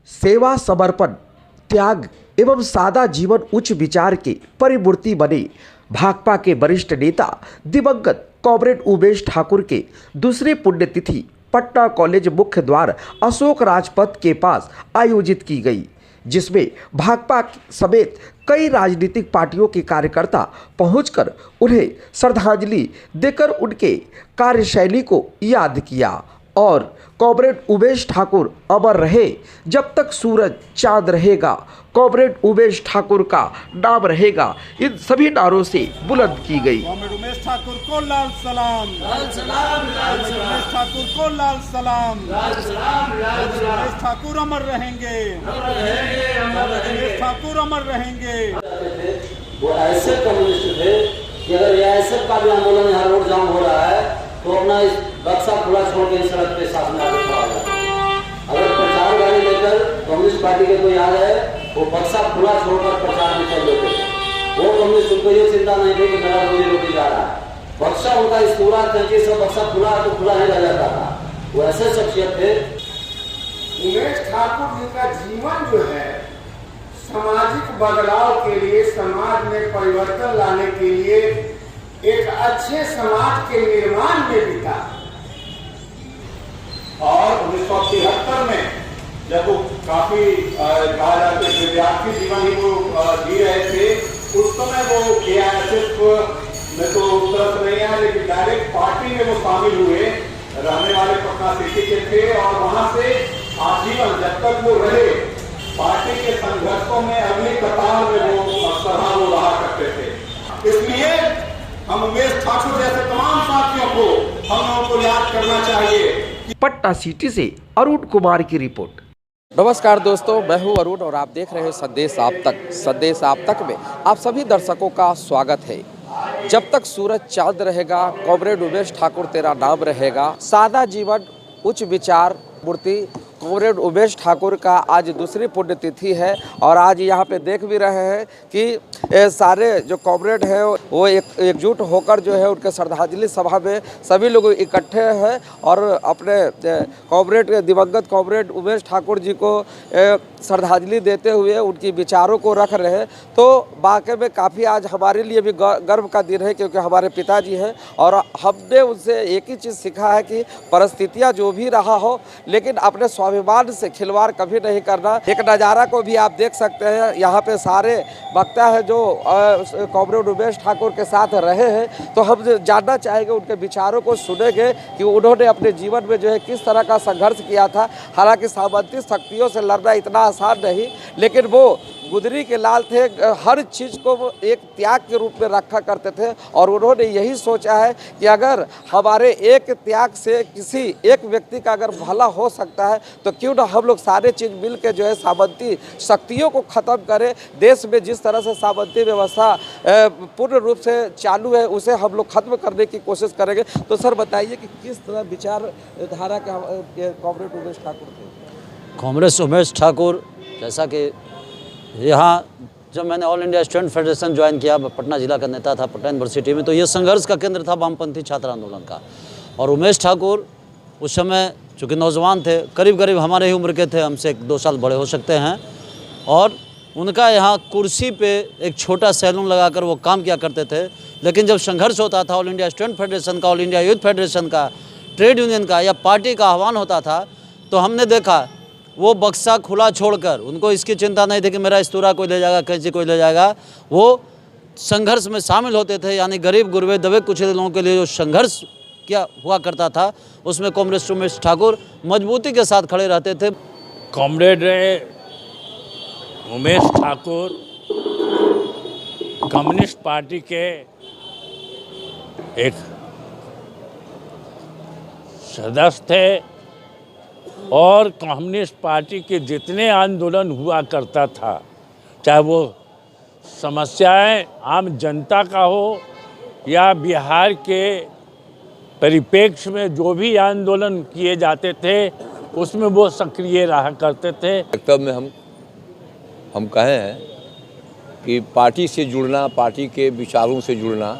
सेवा, समर्पण, त्याग एवं सादा जीवन उच्च विचार के परिमूर्ति बने भाकपा के वरिष्ठ नेता दिवंगत कॉमरेड उमेश ठाकुर के दूसरी पुण्यतिथि पटना कॉलेज मुख्य द्वार अशोक राजपथ के पास आयोजित की गई, जिसमें भाकपा समेत कई राजनीतिक पार्टियों के कार्यकर्ता पहुंचकर उन्हें श्रद्धांजलि देकर उनके कार्यशैली को याद किया और कॉमरेड उमेश ठाकुर अमर रहे जब तक सूरज चांद रहेगा, कॉमरेड उमेश ठाकुर का नाम रहेगा, इन सभी नारों से बुलंद की गई। कॉमरेड उमेश ठाकुर को लाल सलाम, लाल सलाम, लाल सलाम। उमेश ठाकुर को लाल सलाम, लाल सलाम, लाल सलाम। उमेश ठाकुर अमर रहेंगे, उमेश ठाकुर अमर रहेंगे। वो ऐसे कम्युनिस्ट थे कि अगर ऐसे का भी आंदोलन यहाँ रोड जाम हो रहा है तो अपना इस बक्सा खुला छोड़ के सड़क पे साथ में आगे खड़ा हो जाता है। अगर प्रचार गाड़ी लेकर कम्युनिस्ट पार्टी के कोई आ गए, वो बक्सा खुला छोड़कर प्रचार में चल देते थे। वो कम्युनिस्ट उनको ये चिंता नहीं थी कि मेरा रोजी रोटी जा रहा है। बक्सा उनका इस पूरा करके सब बक्सा खुला तो खुला ही रह जाता था। वो ऐसे शख्सियत थे। उमेश ठाकुर जी का जीवन जो है सामाजिक बदलाव के लिए, समाज में परिवर्तन लाने के लिए, एक अच्छे समाज के निर्माण में बीता। और 1973 में जब वो काफी कहा जाता है विद्यार्थी जीवन ही वो जी रहे थे, उस समय वो AISF में तो तरफ नहीं आया, लेकिन डायरेक्ट पार्टी में वो शामिल हुए। रहने वाले पटना सिटी के थे और वहां से आजीवन जब तक वो रहे पार्टी के संघर्षों में अगली कतार में वो अक्सर वो रहा करते थे। इसलिए हम उमेश ठाकुर जैसे तमाम साथियों को हम लोगों को याद करना चाहिए। पटना सिटी से अरुण कुमार की रिपोर्ट। नमस्कार दोस्तों, मैं हूं अरुण और आप देख रहे हैं संदेश आप तक। संदेश आप तक में आप सभी दर्शकों का स्वागत है। जब तक सूरज चांद रहेगा, कॉमरेड उमेश ठाकुर तेरा नाम रहेगा। सादा जीवन उच्च विचार मूर्ति कॉमरेड उमेश ठाकुर का आज दूसरी पुण्यतिथि है और आज यहाँ पे देख भी रहे हैं कि सारे जो कॉमरेड हैं वो एकजुट होकर जो है उनके श्रद्धांजलि सभा में सभी लोग इकट्ठे हैं और अपने कॉमरेड दिवंगत कॉमरेड उमेश ठाकुर जी को श्रद्धांजलि देते हुए उनकी विचारों को रख रहे हैं। तो वाकई में काफ़ी आज हमारे लिए भी गर्व का दिन है, क्योंकि हमारे पिताजी हैं और हमने उनसे एक ही चीज़ सीखा है कि परिस्थितियाँ जो भी रहा हो लेकिन अपने स्वाभिमान से खिलवाड़ कभी नहीं करना। एक नज़ारा को भी आप देख सकते हैं, यहाँ पे सारे वक्ता हैं जो कॉमरेड उमेश ठाकुर के साथ रहे हैं। तो हम जानना चाहेंगे, उनके विचारों को सुनेंगे कि उन्होंने अपने जीवन में जो है किस तरह का संघर्ष किया था। हालांकि सामंती शक्तियों से लड़ना इतना आसान नहीं, लेकिन वो गुदरी के लाल थे। हर चीज़ को वो एक त्याग के रूप में रखा करते थे और उन्होंने यही सोचा है कि अगर हमारे एक त्याग से किसी एक व्यक्ति का अगर भला हो सकता है तो क्यों ना हम लोग सारे चीज़ मिल के जो है सामंती शक्तियों को ख़त्म करें। देश में जिस तरह से सामंती व्यवस्था पूर्ण रूप से चालू है उसे हम लोग खत्म करने की कोशिश करेंगे। तो सर बताइए कि किस तरह विचारधारा के कॉमरेड उमेश ठाकुर थे? कॉमरेड उमेश ठाकुर, जैसा कि यहाँ जब मैंने all India student federation join किया, पटना जिला का नेता था पटना यूनिवर्सिटी में, तो ये संघर्ष का केंद्र था वामपंथी छात्र आंदोलन का। और उमेश ठाकुर उस समय चूँकि नौजवान थे, करीब करीब हमारे ही उम्र के थे, हमसे 1-2 साल बड़े हो सकते हैं, और उनका यहाँ कुर्सी पे एक छोटा सैलून लगाकर वो काम किया करते थे। लेकिन जब संघर्ष होता था ऑल इंडिया स्टूडेंट फेडरेशन का, ऑल इंडिया यूथ फेडरेशन का, ट्रेड यूनियन का या पार्टी का आह्वान होता था, तो हमने देखा वो बक्सा खुला छोड़कर, उनको इसकी चिंता नहीं थी कि मेरा इस्तूरा कोई ले जाएगा, कैंची कोई ले जाएगा। वो संघर्ष में शामिल होते थे, यानी गरीब गुरबे दबे कुचले लोगों के लिए जो संघर्ष क्या हुआ करता था उसमें कॉमरेड उमेश ठाकुर मजबूती के साथ खड़े रहते थे। Comrade Umesh Thakur communist party के एक सदस्य थे और कम्युनिस्ट पार्टी के जितने आंदोलन हुआ करता था, चाहे वो समस्याएं आम जनता का हो या बिहार के परिप्रेक्ष्य में जो भी आंदोलन किए जाते थे उसमें वो सक्रिय रहा करते थे। वक्तव्य में हम कहे हैं कि पार्टी से जुड़ना, पार्टी के विचारों से जुड़ना,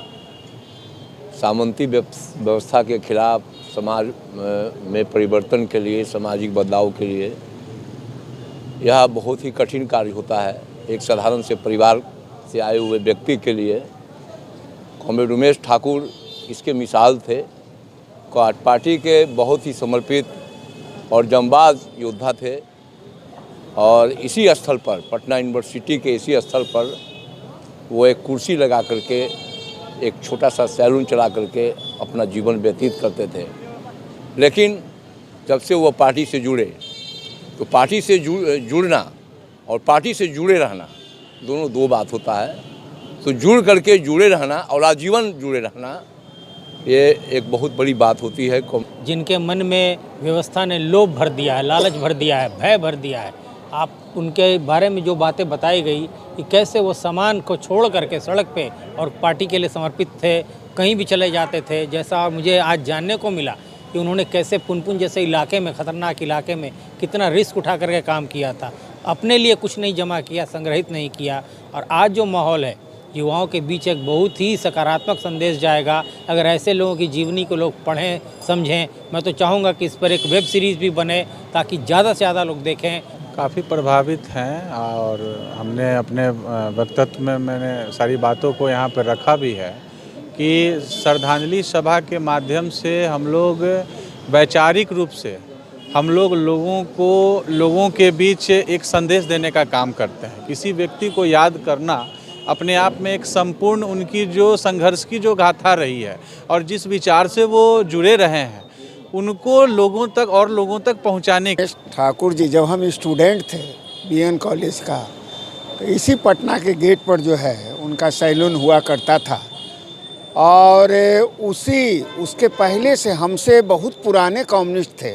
सामंती व्यवस्था के खिलाफ समाज में परिवर्तन के लिए, सामाजिक बदलाव के लिए यह बहुत ही कठिन कार्य होता है एक साधारण से परिवार से आए हुए व्यक्ति के लिए। कॉमरेड उमेश ठाकुर इसके मिसाल थे। पार्टी के बहुत ही समर्पित और जांबाज योद्धा थे और इसी स्थल पर, पटना यूनिवर्सिटी के इसी स्थल पर वो एक कुर्सी लगा करके, एक छोटा सा सैलून चला करके अपना जीवन व्यतीत करते थे। लेकिन जब से वो पार्टी से जुड़े, तो पार्टी से जुड़ना और पार्टी से जुड़े रहना दोनों दो बात होता है। तो जुड़ करके जुड़े रहना और आजीवन जुड़े रहना, ये एक बहुत बड़ी बात होती है। जिनके मन में व्यवस्था ने लोभ भर दिया है, लालच भर दिया है, भय भर दिया है, आप उनके बारे में जो बातें बताई गई कि कैसे वो सामान को छोड़ करके सड़क पे और पार्टी के लिए समर्पित थे, कहीं भी चले जाते थे। जैसा मुझे आज जानने को मिला कि उन्होंने कैसे पुनपुन जैसे इलाके में, ख़तरनाक इलाके में कितना रिस्क उठा करके काम किया था, अपने लिए कुछ नहीं जमा किया, संग्रहित नहीं किया। और आज जो माहौल है युवाओं के बीच एक बहुत ही सकारात्मक संदेश जाएगा अगर ऐसे लोगों की जीवनी को लोग पढ़ें, समझें। मैं तो चाहूँगा कि इस पर एक वेब सीरीज़ भी बने ताकि ज़्यादा से ज़्यादा लोग देखें। काफ़ी प्रभावित हैं और हमने अपने वक्तव्य में मैंने सारी बातों को यहाँ पर रखा भी है कि श्रद्धांजलि सभा के माध्यम से हम लोग वैचारिक रूप से हम लोगों के बीच एक संदेश देने का काम करते हैं। किसी व्यक्ति को याद करना अपने आप में एक संपूर्ण उनकी जो संघर्ष की जो गाथा रही है और जिस विचार से वो जुड़े रहे हैं उनको लोगों तक पहुंचाने। ठाकुर जी जब हम स्टूडेंट थे बीएन कॉलेज का, तो इसी पटना के गेट पर जो है उनका सैलून हुआ करता था और उसके पहले से हमसे बहुत पुराने कम्युनिस्ट थे।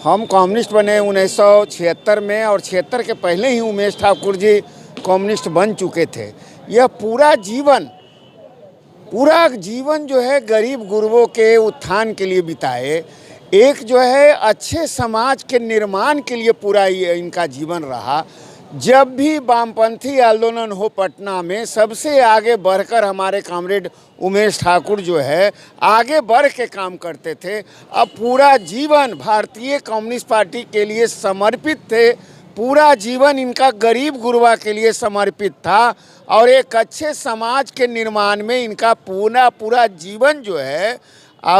हम कम्युनिस्ट बने 1976 में और 76 के पहले ही उमेश ठाकुर जी कम्युनिस्ट बन चुके थे। यह पूरा जीवन जो है गरीब गुरबों के उत्थान के लिए बिताए, एक जो है अच्छे समाज के निर्माण के लिए पूरा इनका जीवन रहा। जब भी वामपंथी आंदोलन हो पटना में, सबसे आगे बढ़कर हमारे कॉमरेड उमेश ठाकुर जो है आगे बढ़ के काम करते थे। अब पूरा जीवन भारतीय कम्युनिस्ट पार्टी के लिए समर्पित थे, पूरा जीवन इनका गरीब गुरबा के लिए समर्पित था और एक अच्छे समाज के निर्माण में इनका पूरा जीवन जो है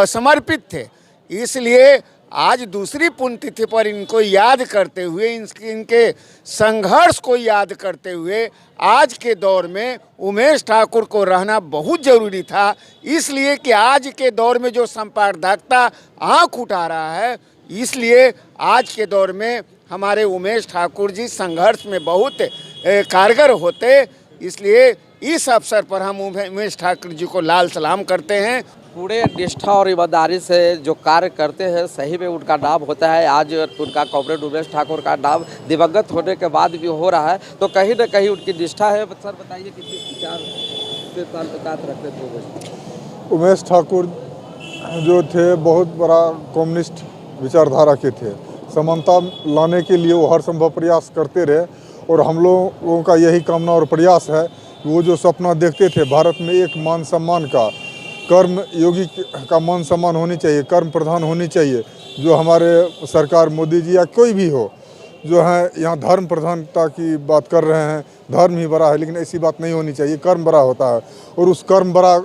समर्पित थे। इसलिए आज दूसरी पुण्यतिथि पर इनको याद करते हुए, इनके संघर्ष को याद करते हुए आज के दौर में उमेश ठाकुर को रहना बहुत ज़रूरी था। इसलिए कि आज के दौर में जो संपादकता आँख उठा रहा है, इसलिए आज के दौर में हमारे उमेश ठाकुर जी संघर्ष में बहुत कारगर होते। इसलिए इस अवसर पर हम उमेश ठाकुर जी को लाल सलाम करते हैं। पूरे निष्ठा और ईमानदारी से जो कार्य करते हैं, सही में उनका नाम होता है। आज उनका कॉमरेड उमेश ठाकुर का नाम दिवंगत होने के बाद भी हो रहा है, तो कहीं न कहीं उनकी निष्ठा है। सर बताइए कितने विचार से ताल्लुकात रखते थे उमेश ठाकुर जो थे बहुत बड़ा कम्युनिस्ट विचारधारा के थे। समानता लाने के लिए वो हर संभव प्रयास करते रहे और हम लोगों का यही कामना और प्रयास है। वो जो सपना देखते थे भारत में एक मान सम्मान का, कर्म योगी का मान सम्मान होनी चाहिए, कर्म प्रधान होनी चाहिए। जो हमारे सरकार मोदी जी या कोई भी हो जो है यहाँ धर्म प्रधानता की बात कर रहे हैं, धर्म ही बड़ा है, लेकिन ऐसी बात नहीं होनी चाहिए। कर्म बड़ा होता है और उस कर्म बड़ा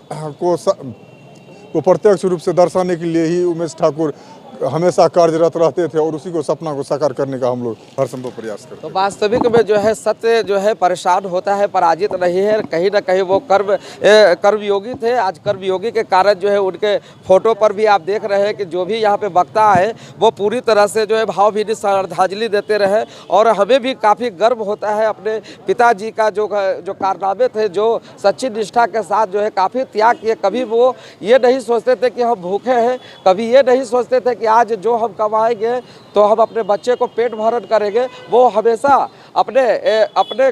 को प्रत्यक्ष रूप से दर्शाने के लिए ही उमेश ठाकुर हमेशा कार्यरत रहते थे और उसी को सपना को साकार करने का हम लोग हर संभव प्रयास करते। तो वास्तविक में जो है सत्य जो है परेशान होता है, पराजित नहीं है। कहीं ना कहीं वो कर्मयोगी थे। आज कर्मयोगी के कारण जो है उनके फोटो पर भी आप देख रहे हैं कि जो भी यहाँ पे वक्ता है वो पूरी तरह से जो है भावभीनी श्रद्धांजलि देते रहे। और हमें भी काफ़ी गर्व होता है अपने पिताजी का जो कारनामे थे, जो सच्ची निष्ठा के साथ जो है काफ़ी त्याग किए। कभी वो ये नहीं सोचते थे कि हम भूखे हैं, कभी ये नहीं सोचते थे कि आज जो हम कमाएंगे तो हम अपने बच्चे को पेट भरण करेंगे। वो हमेशा अपने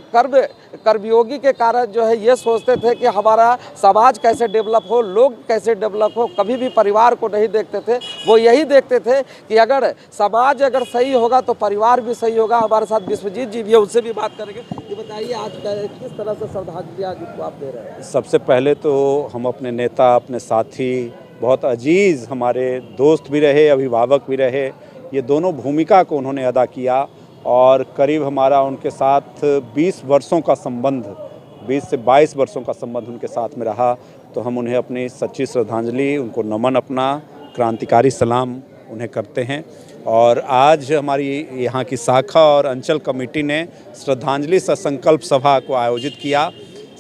कर्मयोगी के कारण जो है ये सोचते थे कि हमारा समाज कैसे डेवलप हो, लोग कैसे डेवलप हो। कभी भी परिवार को नहीं देखते थे, वो यही देखते थे कि अगर समाज अगर सही होगा तो परिवार भी सही होगा। हमारे साथ विश्वजीत जी भी है, उनसे भी बात करेंगे। ये बताइए आज किस तरह से श्रद्धांजलि आप दे रहे हैं? सबसे पहले तो हम अपने नेता, अपने साथी, बहुत अजीज़ हमारे दोस्त भी रहे, अभिभावक भी रहे, ये दोनों भूमिका को उन्होंने अदा किया और करीब हमारा उनके साथ 20 वर्षों का संबंध, 20 से 22 वर्षों का संबंध उनके साथ में रहा। तो हम उन्हें अपनी सच्ची श्रद्धांजलि, उनको नमन, अपना क्रांतिकारी सलाम उन्हें करते हैं। और आज हमारी यहाँ की शाखा और अंचल कमेटी ने श्रद्धांजलि संकल्प सभा को आयोजित किया।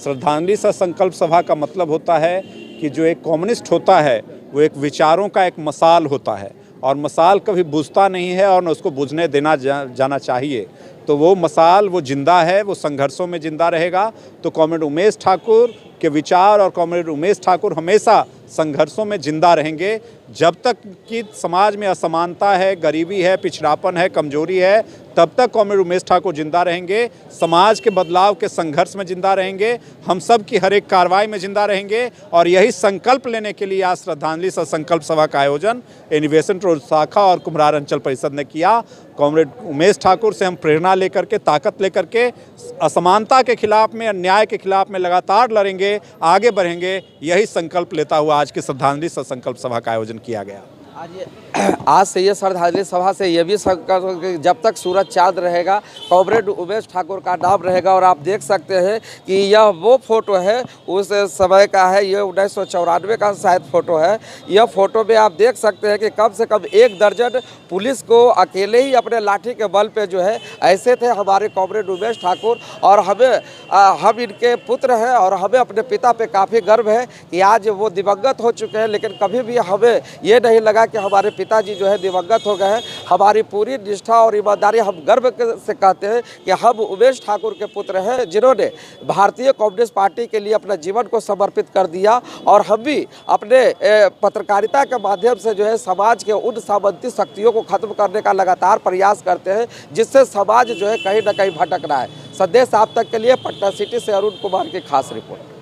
श्रद्धांजलि संकल्प सभा का मतलब होता है कि जो एक कम्युनिस्ट होता है वो एक विचारों का एक मसाल होता है, और मसाल कभी बुझता नहीं है और न उसको बुझने देना जाना चाहिए। तो वो मसाल वो जिंदा है, वो संघर्षों में जिंदा रहेगा। तो कॉमरेड उमेश ठाकुर के विचार और कॉमरेड उमेश ठाकुर हमेशा संघर्षों में जिंदा रहेंगे। जब तक कि समाज में असमानता है, गरीबी है, पिछड़ापन है, कमजोरी है, तब तक कॉमरेड उमेश ठाकुर जिंदा रहेंगे। समाज के बदलाव के संघर्ष में जिंदा रहेंगे, हम सब की हर एक कार्रवाई में जिंदा रहेंगे। और यही संकल्प लेने के लिए आज श्रद्धांजलि संकल्प सभा का आयोजन इनोवेशन रोड शाखा और कुम्हरार अंचल परिषद ने किया। कॉमरेड उमेश ठाकुर से हम प्रेरणा लेकर के, ताकत लेकर के असमानता के खिलाफ में, अन्याय के खिलाफ में लगातार लड़ेंगे, आगे बढ़ेंगे। यही संकल्प लेता हुआ आज की श्रद्धांजलि संकल्प सभा का आयोजन किया गया। आज से ये श्रद्धांजलि सभा से ये भी संकल्प कि जब तक सूरज चांद रहेगा कॉमरेड उमेश ठाकुर का नाम रहेगा। और आप देख सकते हैं कि यह वो फोटो है उस समय का है, ये 1994 का शायद फ़ोटो है। यह फ़ोटो में आप देख सकते हैं कि कम से कम 1 दर्जन पुलिस को अकेले ही अपने लाठी के बल पे जो है ऐसे थे हमारे कॉमरेड उमेश ठाकुर। और हम इनके पुत्र हैं और हमें अपने पिता पे काफ़ी गर्व है कि आज वो दिवंगत हो चुके हैं, लेकिन कभी भी हमें ये नहीं लगा कि हमारे पिताजी जो है दिवंगत हो गए हैं। हमारी पूरी निष्ठा और ईमानदारी, हम गर्व से कहते हैं कि हम उमेश ठाकुर के पुत्र हैं जिन्होंने भारतीय कम्युनिस्ट पार्टी के लिए अपना जीवन को समर्पित कर दिया। और हम भी अपने पत्रकारिता के माध्यम से जो है समाज के उन सामंती शक्तियों को खत्म करने का लगातार प्रयास करते हैं जिससे समाज जो है कहीं ना कहीं भटक रहा है। संदेश आप तक के लिए पटना सिटी से अरुण कुमार की खास रिपोर्ट।